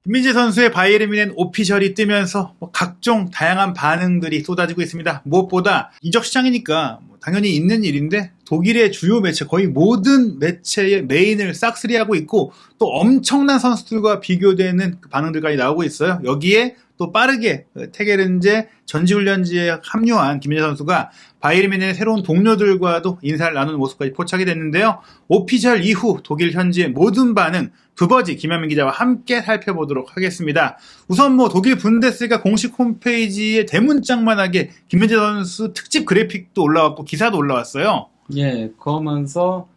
김민재 선수의 바이에른 뮌헨 오피셜이 뜨면서 각종 다양한 반응들이 쏟아지고 있습니다. 무엇보다 이적 시장이니까 당연히 있는 일인데 독일의 주요 매체, 거의 모든 매체의 메인을 싹쓸이하고 있고 또 엄청난 선수들과 비교되는 그 반응들까지 나오고 있어요. 여기에 또 빠르게 테게른제 전지훈련지에 합류한 김민재 선수가 바이에른 뮌헨의 새로운 동료들과도 인사를 나누는 모습까지 포착이 됐는데요. 오피셜 이후 독일 현지의 모든 반응 두버지 김현민 기자와 함께 살펴보도록 하겠습니다. 우선 독일 분데스리가 공식 홈페이지에 대문짝만하게 김민재 선수 특집 그래픽도 올라왔고 기사도 올라왔어요. 예, 그러면서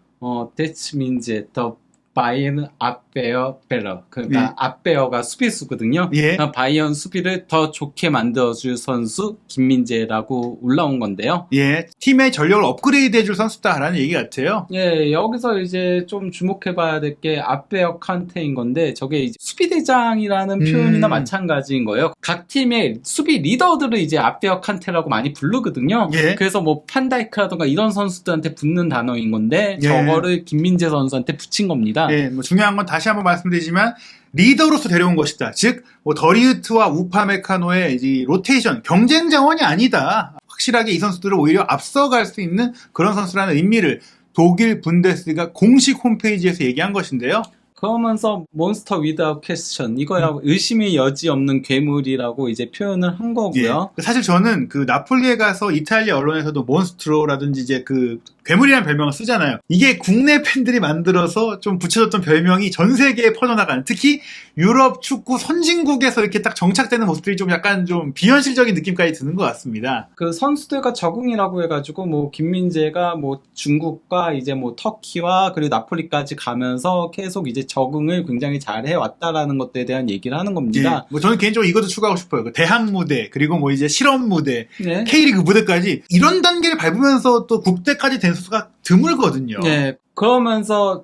Das means the Bayern Abwehr better. 그러니까 압베어가 수비수거든요. 예. 바이언 수비를 더 좋게 만들어줄 선수 김민재라고 올라온 건데요. 예, 팀의 전력을 업그레이드해줄 선수다라는 얘기 같아요. 예, 여기서 이제 좀 주목해봐야 될 게 압베어 칸테인 건데 저게 이제 수비대장이라는 표현이나 마찬가지인 거예요. 각 팀의 수비 리더들을 이제 압베어 칸테라고 많이 부르거든요. 예. 그래서 판다이크라던가 이런 선수들한테 붙는 단어인 건데 예. 저거를 김민재 선수한테 붙인 겁니다. 예, 중요한 건 다시 한번 말씀드리지만 리더로서 데려온 것이다. 즉, 더리우트와 우파메카노의 이 로테이션, 경쟁 자원이 아니다. 확실하게 이 선수들을 오히려 앞서갈 수 있는 그런 선수라는 의미를 독일 분데스리가 공식 홈페이지에서 얘기한 것인데요. 그러면서 몬스터 위다웃 퀘스천 이거라고 의심의 여지 없는 괴물이라고 이제 표현을 한 거고요. 예. 사실 저는 그 나폴리에 가서 이탈리아 언론에서도 몬스트로라든지 이제 그 괴물이라는 별명을 쓰잖아요. 이게 국내 팬들이 만들어서 좀 붙여줬던 별명이 전 세계에 퍼져나가는, 특히 유럽 축구 선진국에서 이렇게 딱 정착되는 모습들이 좀 약간 좀 비현실적인 느낌까지 드는 것 같습니다. 그 선수들과 적응이라고 해가지고 김민재가 중국과 이제 터키와 그리고 나폴리까지 가면서 계속 이제 적응을 굉장히 잘 해왔다라는 것들에 대한 얘기를 하는 겁니다. 예. 저는 개인적으로 이것도 추가하고 싶어요. 그 대학 무대, 그리고 이제 실업 무대, 네. K리그 무대까지 이런 단계를 밟으면서 또 국대까지 된 선수가 드물거든요. 네. 그러면서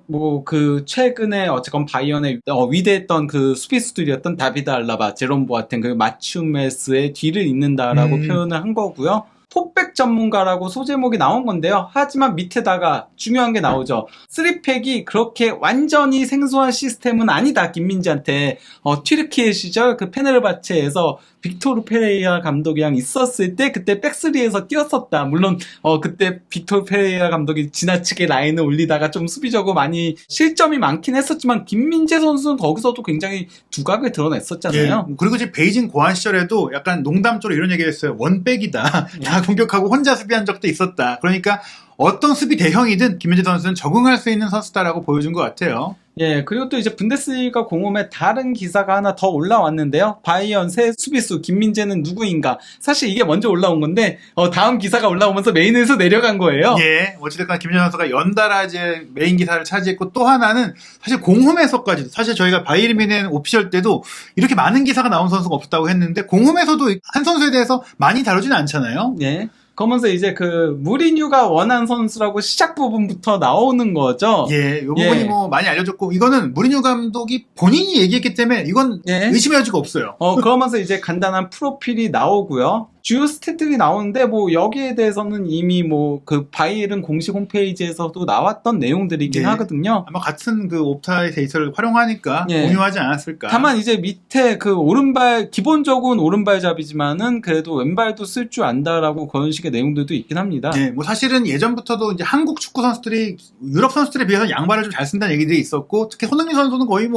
최근에 어쨌건 바이언의 위대했던 그 수비수들이었던 다비드 알라바, 제롬 보아텐, 그 마추메스의 뒤를 잇는다라고 표현을 한 거고요. 톱백 전문가라고 소제목이 나온 건데요. 하지만 밑에다가 중요한 게 나오죠. 3팩이 그렇게 완전히 생소한 시스템은 아니다. 김민재한테 튀르키예 시절 그 페네르바체에서 빅토르 페레이라 감독이랑 있었을 때 그때 백스리에서 뛰었었다. 물론 그때 빅토르 페레이라 감독이 지나치게 라인을 올리다가 좀 수비적으로 많이 실점이 많긴 했었지만 김민재 선수는 거기서도 굉장히 두각을 드러냈었잖아요. 예. 그리고 이제 베이징 고안 시절에도 약간 농담적으로 이런 얘기를 했어요. 원백이다. 다 공격하고 혼자 수비한 적도 있었다. 그러니까 어떤 수비 대형이든 김민재 선수는 적응할 수 있는 선수다라고 보여준 것 같아요. 예, 그리고 또 이제 분데스리가 공홈에 다른 기사가 하나 더 올라왔는데요. 바이언 새 수비수 김민재는 누구인가? 사실 이게 먼저 올라온 건데 다음 기사가 올라오면서 메인에서 내려간 거예요. 예, 어찌됐건 김민재 선수가 연달아 이제 메인 기사를 차지했고, 또 하나는 사실 공홈에서까지도, 사실 저희가 바이에른 뮌헨 오피셜 때도 이렇게 많은 기사가 나온 선수가 없었다고 했는데 공홈에서도 한 선수에 대해서 많이 다루지는 않잖아요. 예. 그러면서 이제 무리뉴가 원한 선수라고 시작 부분부터 나오는 거죠. 예, 이 부분이 많이 알려졌고, 이거는 무리뉴 감독이 본인이 얘기했기 때문에 이건 의심의 여지가 없어요. 그러면서 이제 간단한 프로필이 나오고요. 주요 스탯들이 나오는데 여기에 대해서는 이미 그 바이에른 공식 홈페이지에서도 나왔던 내용들이긴 하거든요. 아마 같은 그 옵타의 데이터를 활용하니까 공유하지 않았을까. 다만 이제 밑에 오른발, 기본적으로는 오른발잡이지만은 그래도 왼발도 쓸 줄 안다라고 그런 식의 내용들도 있긴 합니다. 예, 사실은 예전부터도 이제 한국 축구 선수들이 유럽 선수들에 비해서 양발을 좀 잘 쓴다는 얘기들이 있었고, 특히 손흥민 선수는 거의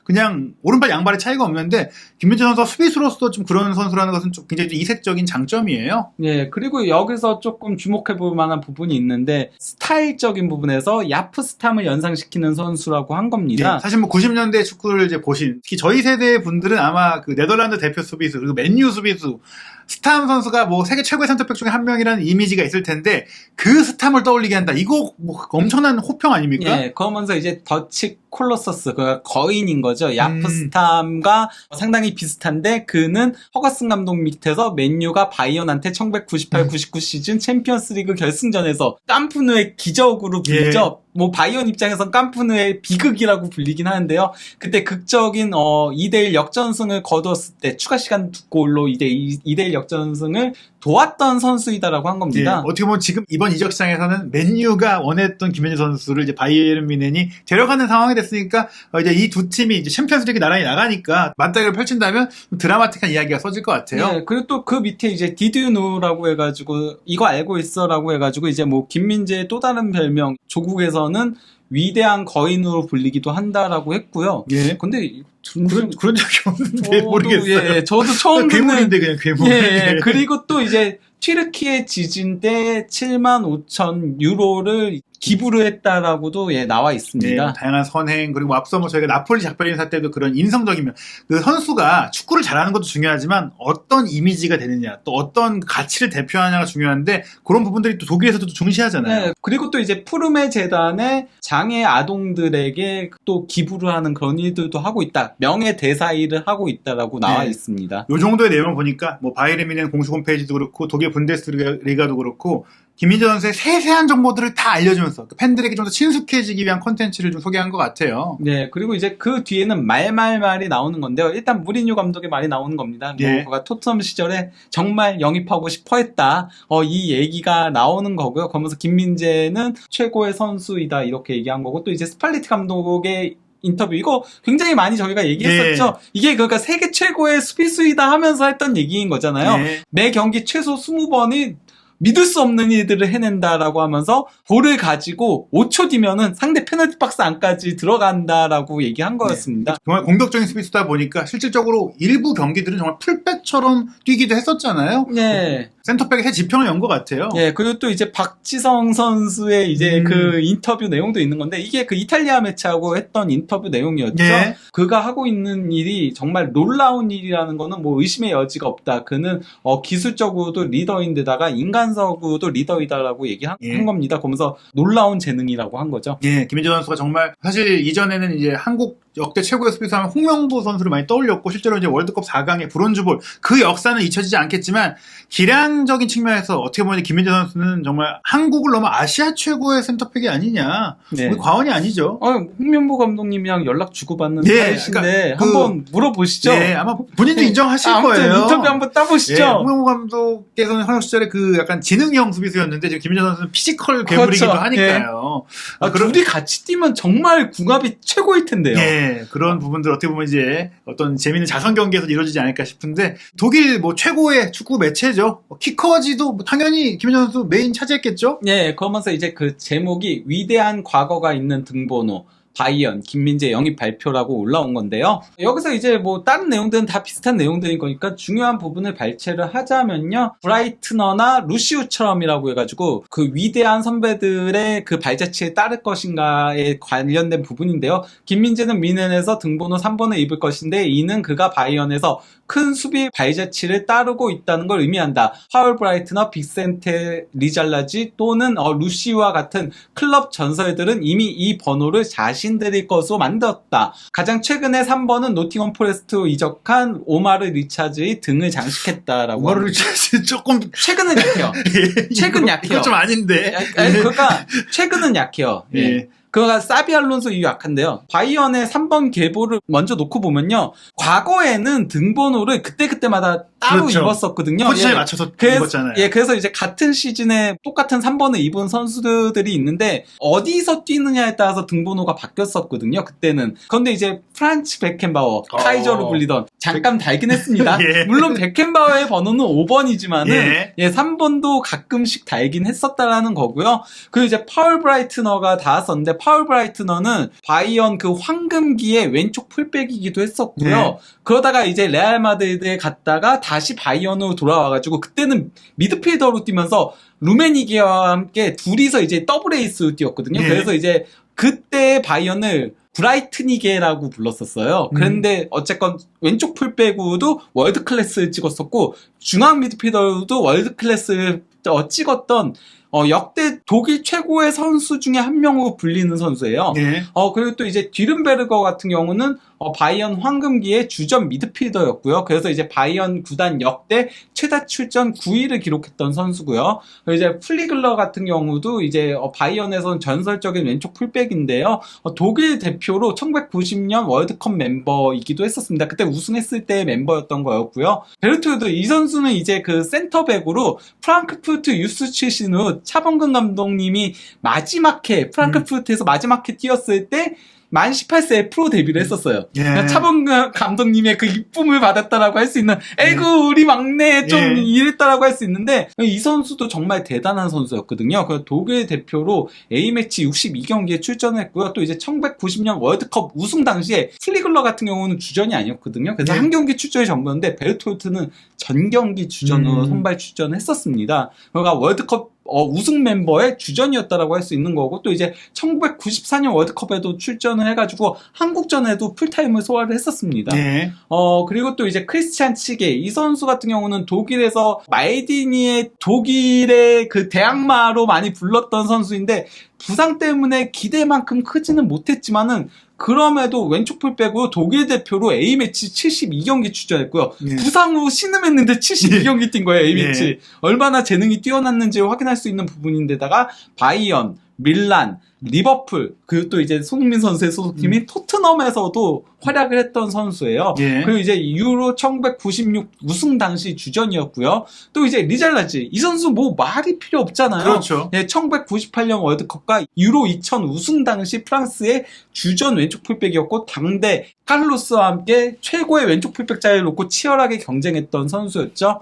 그냥 오른발 양발의 차이가 없는데, 김민재 선수가 수비수로서 좀 그런 선수라는 것은 좀 굉장히 좀 이색적인 장점이에요. 예, 그리고 여기서 조금 주목해볼 만한 부분이 있는데, 스타일적인 부분에서 야프스탐을 연상시키는 선수라고 한 겁니다. 예, 사실 90년대 축구를 이제 보신, 특히 저희 세대 분들은 아마 그 네덜란드 대표 수비수, 그리고 맨유 수비수, 스탐 선수가 세계 최고의 센터백 중에 한 명이라는 이미지가 있을 텐데, 그 스탐을 떠올리게 한다. 이거 엄청난 호평 아닙니까? 예, 그러면서 이제 더치 콜로서스, 그러니까 거인인 거죠. 야프스탐과 상당히 비슷한데, 그는 허거슨 감독 밑에서 맨유가 바이언한테 1998-99 시즌 챔피언스리그 결승전에서 깜푸누의 기적으로 불리죠. 바이언 입장에선 깜푸누의 비극이라고 불리긴 하는데요. 그때 극적인 2대1 역전승을 거두었을 때 추가 시간 2골로 이제 2대1 2대1 역전승을 도왔던 선수이다라고 한 예, 겁니다. 어떻게 보면 지금 이번 이적 시장에서는 맨유가 원했던 김민재 선수를 이제 바이에른 뮌헨이 데려가는 상황이 됐으니까 이제 이 두 팀이 이제 챔피언스리그 나란히 나가니까 맞다이를 펼친다면 드라마틱한 이야기가 써질 것 같아요. 네, 그리고 또 그 밑에 이제 디드누라고 해가지고 이거 알고 있어라고 해가지고 이제 뭐 김민재의 또 다른 별명 조국에서는 위대한 거인으로 불리기도 한다라고 했고요. 예. 근데 그런 적이 없는데 모르겠어요. 예, 저도 처음 듣는 괴물인데 그냥 괴물. 예, 그리고 또 이제 튀르키예 지진 때 75,000유로를 기부를 했다라고도 나와 있습니다. 네, 다양한 선행 그리고 앞서 뭐 저희가 나폴리 작별 인사 때도 그런 인성적이면 그 선수가 축구를 잘하는 것도 중요하지만 어떤 이미지가 되느냐 또 어떤 가치를 대표하느냐가 중요한데 그런 부분들이 또 독일에서도 중시하잖아요. 네, 그리고 또 이제 푸르메 재단에 장애 아동들에게 또 기부를 하는 그런 일들도 하고 있다. 명예 대사일을 하고 있다라고 나와 네. 있습니다. 요 정도의 내용을 보니까 뭐 바이에른 뮌헨 공식 홈페이지도 그렇고 독일 분데스리가도 그렇고 김민재 선수의 세세한 정보들을 다 알려주면서 팬들에게 좀 더 친숙해지기 위한 콘텐츠를 좀 소개한 것 같아요. 네, 그리고 이제 그 뒤에는 말이 나오는 건데요. 일단 무리뉴 감독의 말이 나오는 겁니다. 예. 뭐 그가 토트넘 시절에 정말 영입하고 싶어 했다. 이 얘기가 나오는 거고요. 그러면서 김민재는 최고의 선수이다. 이렇게 얘기한 거고 또 이제 스팔리티 감독의 인터뷰 이거 굉장히 많이 저희가 얘기했었죠. 이게 그러니까 세계 최고의 수비수이다 하면서 했던 얘기인 거잖아요. 네. 매 경기 최소 20번이 믿을 수 없는 일들을 해낸다라고 하면서 볼을 가지고 5초 뒤면은 상대 페널티 박스 안까지 들어간다라고 얘기한 거였습니다. 정말 공격적인 수비수다 보니까 실질적으로 일부 경기들은 정말 풀백처럼 뛰기도 했었잖아요. 네. 센터백의 새 지평을 연 것 같아요. 예, 그리고 또 이제 박지성 선수의 이제 그 인터뷰 내용도 있는 건데, 이게 그 이탈리아 매치하고 했던 인터뷰 내용이었죠. 예. 그가 하고 있는 일이 정말 놀라운 일이라는 거는 뭐 의심의 여지가 없다. 그는 기술적으로도 리더인데다가 인간적으로도 리더이다라고 얘기한 예. 겁니다. 그러면서 놀라운 재능이라고 한 거죠. 예, 김민재 선수가 정말 사실 이전에는 이제 한국 역대 최고의 수비수 하면 홍명보 선수를 많이 떠올렸고 실제로 이제 월드컵 4강의 브론즈볼 그 역사는 잊혀지지 않겠지만 기량적인 측면에서 어떻게 보면 김민재 선수는 정말 한국을 넘어 아시아 최고의 센터백이 아니냐. 네. 우리 과언이 아니죠. 홍명보 감독님이랑 연락 주고받는 예, 사이신데 그러니까 한번 물어보시죠. 예, 아마 본인도 인정하실 아무튼 거예요. 인터뷰 한번 따보시죠. 예, 홍명보 감독께서는 현역 시절에 그 약간 지능형 수비수였는데 지금 김민재 선수는 피지컬 괴물이기도 그렇죠. 하니까요. 둘이 같이 뛰면 정말 궁합이 최고일 텐데요. 예, 그런 부분들 어떻게 보면 이제 어떤 재미있는 자선 경기에서 이루어지지 않을까 싶은데 독일 뭐 최고의 축구 매체죠. 키커지도 뭐 당연히 김민재 선수 메인 차지했겠죠. 예, 그러면서 이제 그 제목이 위대한 과거가 있는 등번호. 바이언, 김민재 영입 발표라고 올라온 건데요. 여기서 이제 뭐 다른 내용들은 다 비슷한 내용들인 거니까 중요한 부분을 발췌를 하자면요. 브라이트너나 루시우처럼이라고 해가지고 그 위대한 선배들의 그 발자취에 따를 것인가에 관련된 부분인데요. 김민재는 미넨에서 등번호 3번을 입을 것인데 이는 그가 바이언에서 큰 수비 발자취를 따르고 있다는 걸 의미한다. 파울 브라이트너, 빅센테 리잘라지 또는 루시우와 같은 클럽 전설들은 이미 이 번호를 자신들의 것으로 만들었다. 가장 최근에 3번은 노팅엄 포레스트로 이적한 오마르 리차즈의 등을 장식했다라고. 오마르 리차즈 조금 최근은 약해요. 최근 약해요. 이거 좀 아닌데. 그러니까 최근은 약해요. 예. 예. 그가 사비 알론소 이후 약한데요. 바이언의 3번 계보를 먼저 놓고 보면요. 과거에는 등번호를 그때마다 따로 그렇죠. 입었었거든요. 포지션에 예. 맞춰서 그래서, 입었잖아요. 예, 그래서 이제 같은 시즌에 똑같은 3번을 입은 선수들이 있는데 어디서 뛰느냐에 따라서 등번호가 바뀌었었거든요. 그때는. 그런데 이제 프란츠 베켄바워, 카이저로 불리던 잠깐 달긴 했습니다. 예. 물론 베켄바워의 번호는 5번이지만은 예. 3번도 가끔씩 달긴 했었다라는 거고요. 그리고 이제 파울 브라이트너가 닿았었는데 파울 브라이트너는 바이언 그 황금기의 왼쪽 풀백이기도 했었고요. 네. 그러다가 이제 레알 마드리드에 갔다가 다시 바이언으로 돌아와가지고 그때는 미드필더로 뛰면서 루메니게와 함께 둘이서 이제 더블 에이스로 뛰었거든요. 네. 그래서 이제 그때 바이언을 브라이트니게라고 불렀었어요. 그런데 어쨌건 왼쪽 풀백으로도 월드 클래스를 찍었었고 중앙 미드필더로도 월드 클래스를 찍었던 역대 독일 최고의 선수 중에 한 명으로 불리는 선수예요. 예. 그리고 또 이제 뒤른베르거 같은 경우는 바이언 황금기의 주전 미드필더였고요. 그래서 이제 바이언 구단 역대 최다 출전 9위를 기록했던 선수고요. 그리고 이제 플리글러 같은 경우도 이제 바이언에서는 전설적인 왼쪽 풀백인데요. 독일 대표로 1990년 월드컵 멤버이기도 했었습니다. 그때 우승했을 때 멤버였던 거였고요. 베르토르드 이 선수는 이제 그 센터백으로 프랑크푸르트 유스 출신 후 차범근 감독님이 마지막 해 프랑크푸르트에서 마지막 해 뛰었을 때 만 18세에 프로 데뷔를 했었어요. 예. 그러니까 차범근 감독님의 그 이쁨을 받았다라고 할 수 있는, 에이구, 우리 막내 좀 예. 이랬다라고 할 수 있는데, 이 선수도 정말 대단한 선수였거든요. 그 독일 대표로 A매치 62경기에 출전했고요. 또 이제 1990년 월드컵 우승 당시에 플리글러 같은 경우는 주전이 아니었거든요. 그래서 예. 한 경기 출전이 전부였는데, 베르톨트는 전 경기 주전으로 선발 출전했었습니다. 그러니까 월드컵 우승 멤버의 주전이었다라고 할 수 있는 거고, 또 이제 1994년 월드컵에도 출전을 해가지고 한국전에도 풀타임을 소화를 했었습니다. 예. 그리고 또 이제 크리스찬 치게 이 선수 같은 경우는 독일에서 말디니의 독일의 그 대항마로 많이 불렀던 선수인데 부상 때문에 기대만큼 크지는 못했지만은 그럼에도 왼쪽 풀백으로 독일 대표로 A매치 72경기 출전했고요. 예. 부상 후 신음했는데 72경기 뛴 거예요, A매치. 예. 얼마나 재능이 뛰어났는지 확인할 수 있는 부분인데다가 바이언, 밀란, 리버풀, 그리고 또 이제 손흥민 선수의 소속팀인 토트넘에서도 활약을 했던 선수예요. 예. 그리고 이제 유로 1996 우승 당시 주전이었고요. 또 이제 리잘라지, 이 선수 뭐 말이 필요 없잖아요. 그렇죠. 네, 1998년 월드컵과 유로 2000 우승 당시 프랑스의 주전 왼쪽 풀백이었고 당대 카를로스와 함께 최고의 왼쪽 풀백 자리를 놓고 치열하게 경쟁했던 선수였죠.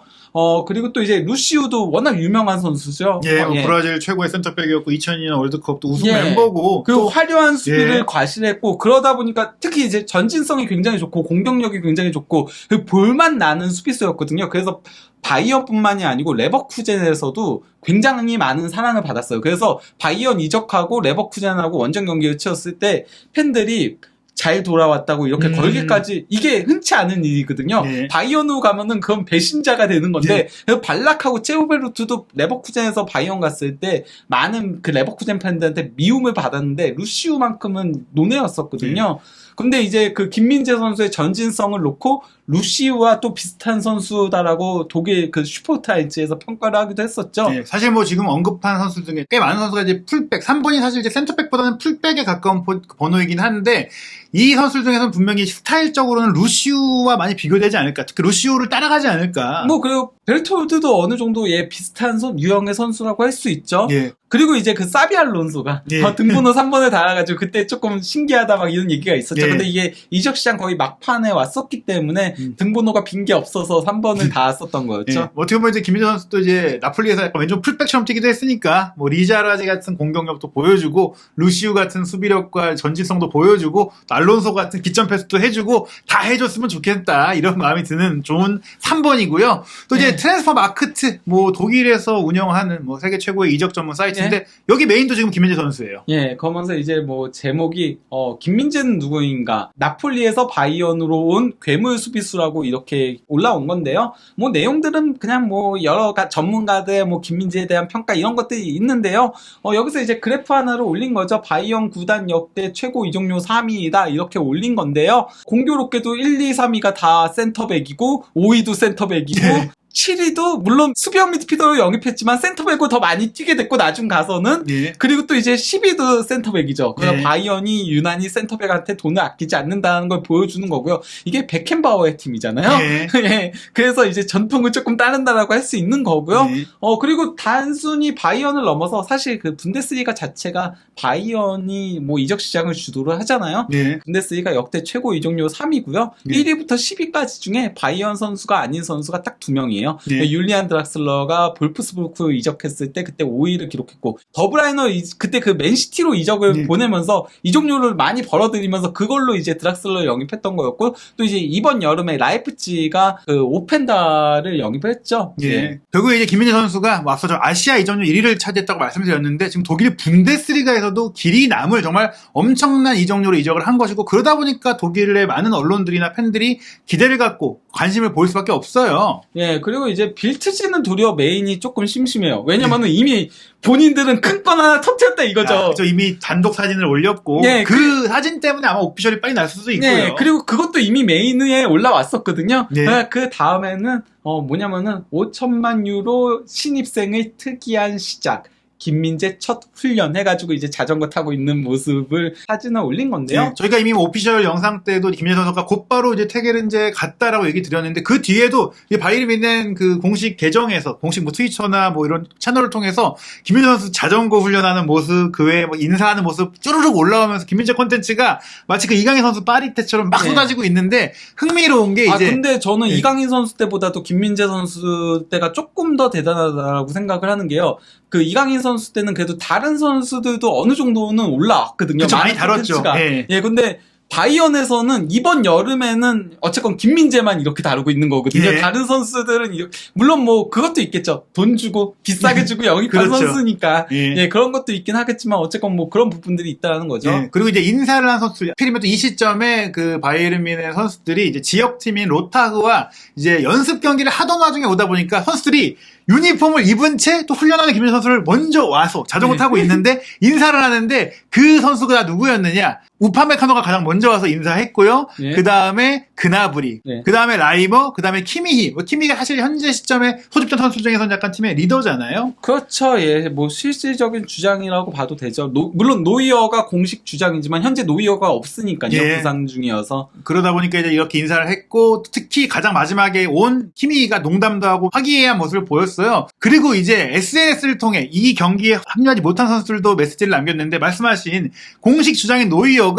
그리고 또 이제 루시우도 워낙 유명한 선수죠. 예, 브라질 최고의 센터백이었고 2002년 월드컵도 우승 예. 멤버고 그리고 또 화려한 수비를 예. 과실했고 그러다 보니까 특히 이제 전진성이 굉장히 좋고 공격력이 굉장히 좋고 그 볼만 나는 수비수였거든요. 그래서 바이언뿐만이 아니고 레버쿠젠에서도 굉장히 많은 사랑을 받았어요. 그래서 바이언 이적하고 레버쿠젠하고 원정 경기를 치렀을 때 팬들이 잘 돌아왔다고 이렇게 걸기까지 이게 흔치 않은 일이거든요. 네. 바이언으로 가면은 그건 배신자가 되는 건데 그래서 발락하고 제오베르트도 레버쿠젠에서 바이언 갔을 때 많은 그 레버쿠젠 팬들한테 미움을 받았는데 루시우만큼은 논외였었거든요. 근데 이제 그 김민재 선수의 전진성을 놓고 루시우와 또 비슷한 선수다라고 독일 그 슈퍼타이츠에서 평가를 하기도 했었죠. 예, 사실 뭐 지금 언급한 선수 중에 꽤 많은 선수가 이제 풀백, 3번이 사실 이제 센터백보다는 풀백에 가까운 번호이긴 한데 이 선수 중에서는 분명히 스타일적으로는 루시우와 많이 비교되지 않을까. 특히 루시우를 따라가지 않을까. 뭐 그리고 베르톨드도 어느 정도 비슷한 유형의 선수라고 할 수 있죠. 예. 그리고 이제 그 사비 알론소가 예. 등번호 3번을 달아가지고 그때 조금 신기하다 막 이런 얘기가 있었죠. 예. 근데 이게 이적 시장 거의 막판에 왔었기 때문에 등번호가 빈 게 없어서 3번을 달았었던 거였죠. 예. 어떻게 보면 이제 김민재 선수도 이제 나폴리에서 약간 왼쪽 풀백처럼 뛰기도 했으니까 뭐 리자라지 같은 공격력도 보여주고 루시우 같은 수비력과 전진성도 보여주고 알론소 같은 기점 패스도 해주고 다 해줬으면 좋겠다 이런 마음이 드는 좋은 3번이고요. 또 이제 트랜스퍼 마크트 뭐 독일에서 운영하는 뭐 세계 최고의 이적 전문 사이트인데 여기 메인도 지금 김민재 선수예요. 예, 그러면서 이제 뭐 제목이 김민재는 누구인가? 나폴리에서 바이언으로 온 괴물 수비수라고 이렇게 올라온 건데요. 뭐 내용들은 그냥 뭐 여러 전문가들의 뭐 김민재에 대한 평가 이런 것들이 있는데요. 여기서 이제 그래프 하나를 올린 거죠. 바이언 구단 역대 최고 이적료 3위이다 이렇게 올린 건데요. 공교롭게도 1, 2, 3위가 다 센터백이고 5위도 센터백이고 7위도 물론 수비형 미드필더로 영입했지만 센터백으로 더 많이 뛰게 됐고 나중 가서는 예. 그리고 또 이제 10위도 센터백이죠. 그래서 네. 바이언이 유난히 센터백한테 돈을 아끼지 않는다는 걸 보여주는 거고요. 이게 베켄바워의 팀이잖아요. 네. 예. 그래서 이제 전통을 조금 따른다라고 할 수 있는 거고요. 네. 그리고 단순히 바이언을 넘어서 사실 그 분데스리가 자체가 바이언이 뭐 이적 시장을 주도를 하잖아요. 네. 분데스리가 역대 최고 이적료 3위고요. 네. 1위부터 10위까지 중에 바이언 선수가 아닌 선수가 딱 2명이에요. 네. 율리안 드락슬러가 볼프스부르크 이적했을 때 그때 5위를 기록했고 더브라이너 그때 그 맨시티로 이적을 네. 보내면서 이적료를 많이 벌어들이면서 그걸로 이제 드락슬러 영입했던 거였고 또 이제 이번 여름에 라이프치히가 그 오펜다를 영입했죠. 예. 결국에 이제 김민재 선수가 뭐 앞서 저 아시아 이적료 1위를 차지했다고 말씀드렸는데 지금 독일 분데스리가에서도 길이 남을 정말 엄청난 이적료로 이적을 한 것이고 그러다 보니까 독일의 많은 언론들이나 팬들이 기대를 갖고 관심을 보일 수밖에 없어요. 예, 그리고 이제 빌트지는 도리어 메인이 조금 심심해요. 왜냐면은 이미 본인들은 큰 건 하나 터뜨렸다 이거죠. 저 이미 단독 사진을 올렸고 네, 그 사진 때문에 아마 오피셜이 빨리 날 수도 있고요. 네, 그리고 그것도 이미 메인에 올라왔었거든요. 네. 그 다음에는 뭐냐면은 5천만 유로 신입생의 특이한 시작. 김민재 첫 훈련 해가지고 이제 자전거 타고 있는 모습을 사진을 올린 건데요. 네, 저희가 이미 오피셜 영상 때도 김민재 선수가 곧바로 이제 태게른제 갔다라고 얘기 드렸는데 그 뒤에도 바이에른 그 공식 계정에서 공식 뭐 트위터나 뭐 이런 채널을 통해서 김민재 선수 자전거 훈련하는 모습 그 외에 뭐 인사하는 모습 쭈르륵 올라오면서 김민재 콘텐츠가 마치 그 이강인 선수 파리 때처럼 막 네. 쏟아지고 있는데 흥미로운 게 이제 근데 저는 네. 이강인 선수 때보다도 김민재 선수 때가 조금 더 대단하다고 생각을 하는 게요. 그 이강인 선수 때는 그래도 다른 선수들도 어느 정도는 올라왔거든요. 그쵸, 많이 다뤘죠. 예. 근데 바이언에서는 이번 여름에는 어쨌건 김민재만 이렇게 다루고 있는 거거든요. 예. 다른 선수들은 물론 뭐 그것도 있겠죠. 돈 주고 비싸게 주고 영입한 그렇죠. 선수니까 예. 그런 것도 있긴 하겠지만 어쨌건 뭐 그런 부분들이 있다는 거죠. 예, 그리고 이제 인사를 한 선수, 하필이면 또 이 시점에 그 바이에른 뮌헨 선수들이 이제 지역팀인 로타흐와 이제 연습 경기를 하던 와중에 오다 보니까 선수들이 유니폼을 입은 채 또 훈련하는 김민재 선수를 먼저 와서 자전거 타고 있는데 인사를 하는데 그 선수가 누구였느냐? 우파메카노가 가장 먼저 와서 인사했고요. 예. 그 다음에 그나브리, 예. 그 다음에 라이머, 그 다음에 키미히. 키미히가 사실 현재 시점에 소집된 선수 중에서는 약간 팀의 리더잖아요. 그렇죠. 예, 뭐 실질적인 주장이라고 봐도 되죠. 물론 노이어가 공식 주장이지만 현재 노이어가 없으니까요. 예. 부상 중이어서. 그러다 보니까 이제 이렇게 인사를 했고 특히 가장 마지막에 온 키미히가 농담도 하고 화기애애한 모습을 보였어요. 그리고 이제 SNS를 통해 이 경기에 합류하지 못한 선수들도 메시지를 남겼는데 말씀하신 공식 주장인 노이어가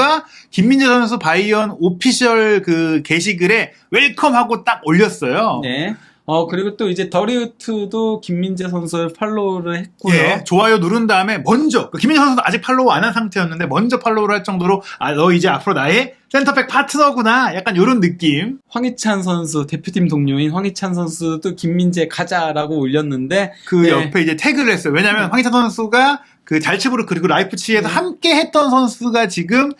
김민재 선수 바이언 오피셜 그 게시글에 웰컴하고 딱 올렸어요. 네. 그리고 또 이제 더리우트도 김민재 선수를 팔로우를 했고요. 예, 좋아요 누른 다음에 먼저 김민재 선수도 아직 팔로우 안 한 상태였는데 먼저 팔로우를 할 정도로 너 이제 앞으로 나의 센터백 파트너구나 약간 이런 느낌. 황희찬 선수 대표팀 동료인 황희찬 선수도 김민재 가자라고 올렸는데 그 네. 옆에 이제 태그를 했어요. 왜냐하면 황희찬 선수가 그 잘츠부르크 그리고 라이프치히에서 함께 했던 선수가 지금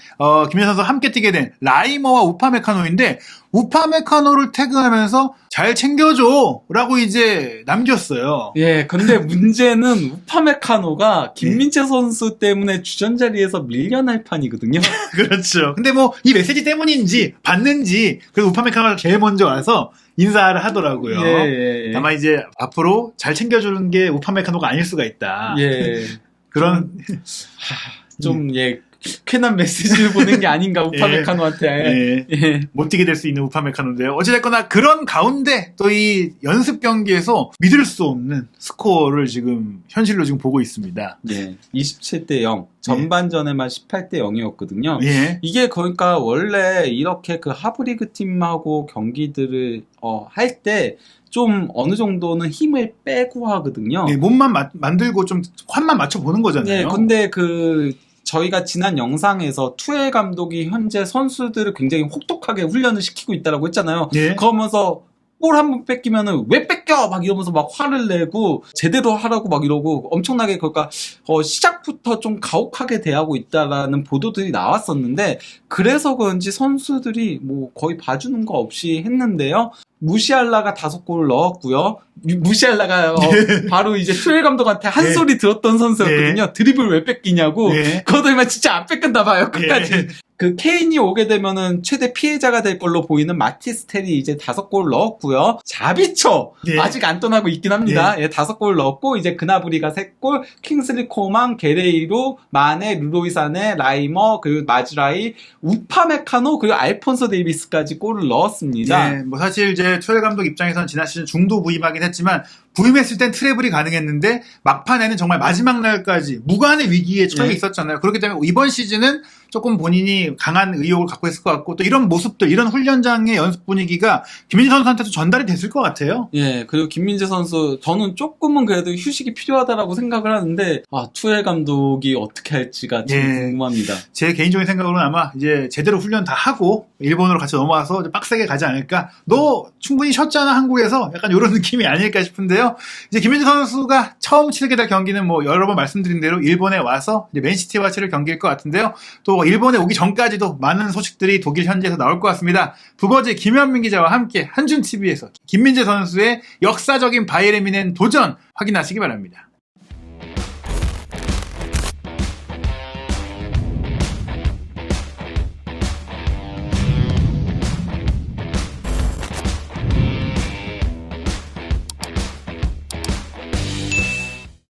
김민재 선수와 함께 뛰게 된 라이머와 우파메카노인데 우파메카노를 태그하면서 잘 챙겨줘라고 이제 남겼어요. 예, 근데 문제는 우파메카노가 김민재 선수 때문에 주전 자리에서 밀려날 판이거든요. 그렇죠. 근데 뭐 이 메시지 때문인지 봤는지 그래서 우파메카노가 제일 먼저 와서 인사를 하더라고요. 예. 다만 이제 앞으로 잘 챙겨주는 게 우파메카노가 아닐 수가 있다. 예. 그런 쾌남 메시지를 보낸 게 아닌가 우파메카노한테. 예. 못 뛰게 될 수 있는 우파메카노인데요. 어찌됐거나 그런 가운데 또 이 연습 경기에서 믿을 수 없는 스코어를 지금 현실로 지금 보고 있습니다. 예. 27대 0. 전반전에만 18대 0이었거든요. 예. 이게 그러니까 원래 이렇게 그 하브리그 팀하고 경기들을 할 때 좀 어느 정도는 힘을 빼고 하거든요. 예, 몸만 만들고 좀 환만 맞춰 보는 거잖아요. 예, 근데 저희가 지난 영상에서 투엘 감독이 현재 선수들을 굉장히 혹독하게 훈련을 시키고 있다라고 했잖아요. 예. 그러면서 볼 한 번 뺏기면은 왜 뺏겨 막 이러면서 막 화를 내고 제대로 하라고 막 이러고 엄청나게 그러니까 시작부터 좀 가혹하게 대하고 있다라는 보도들이 나왔었는데 그래서 그런지 선수들이 뭐 거의 봐주는 거 없이 했는데요. 무시알라가 5골을 넣었고요. 무시알라가 바로 이제 투엘 감독한테 한 예. 소리 들었던 선수였거든요. 예. 드리블 왜 뺏기냐고. 예. 그거들만 진짜 안 뺏긴다 봐요. 끝까지. 예. 그 케인이 오게 되면은 최대 피해자가 될 걸로 보이는 마티스텔이 이제 5골 넣었고요. 자비처 예. 아직 안 떠나고 있긴 합니다. 5골 넣었고 이제 그나브리가 3골, 킹슬리 코만, 게레이로, 마네, 루로이사네, 라이머, 그리고 마즈라이, 우파메카노 그리고 알폰소 데이비스까지 골을 넣었습니다. 예, 뭐 사실 이제 투엘 감독 입장에서는 지난 시즌 중도 부임하긴 했지만 부임했을 땐 트래블이 가능했는데 막판에는 정말 마지막 날까지 무관의 위기에 처해 있었잖아요. 그렇기 때문에 이번 시즌은 조금 본인이 강한 의욕을 갖고 있을 것 같고 또 이런 모습들, 이런 훈련장의 연습 분위기가 김민재 선수한테도 전달이 됐을 것 같아요. 예, 그리고 김민재 선수 저는 조금은 그래도 휴식이 필요하다라고 생각을 하는데 투엘 감독이 어떻게 할지가 참 궁금합니다. 제 개인적인 생각으로는 아마 이제 제대로 훈련 다 하고 일본으로 같이 넘어와서 이제 빡세게 가지 않을까. 너 충분히 쉬었잖아 한국에서 약간 이런 느낌이 아닐까 싶은데요. 이제 김민재 선수가 처음 치르게 될 경기는 뭐 여러 번 말씀드린 대로 일본에 와서 이제 맨시티와 치를 경기일 것 같은데요. 또 또 일본에 오기 전까지도 많은 소식들이 독일 현지에서 나올 것 같습니다. 부버즈 김현민 기자와 함께 한준TV에서 김민재 선수의 역사적인 바이에른 뮌헨 도전 확인하시기 바랍니다.